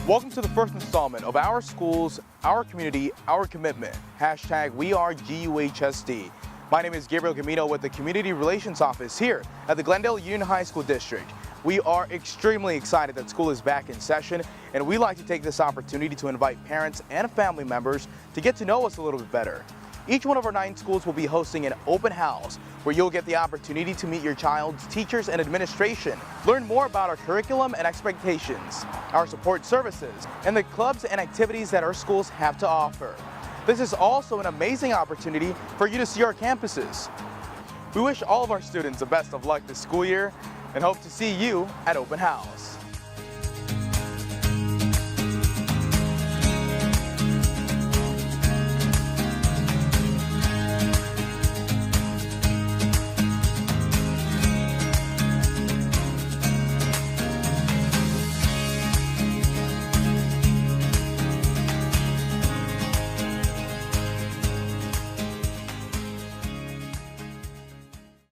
Welcome to the first installment of Our Schools, Our Community, Our Commitment. Hashtag We Are GUHSD. My name is Gabriel Camino with the Community Relations Office here at the Glendale Union High School District. We are extremely excited that school is back in session, and we like to take this opportunity to invite parents and family members to get to know us a little bit better. Each one of our 9 schools will be hosting an open house where you'll get the opportunity to meet your child's teachers and administration, learn more about our curriculum and expectations, our support services, and the clubs and activities that our schools have to offer. This is also an amazing opportunity for you to see our campuses. We wish all of our students the best of luck this school year and hope to see you at Open House.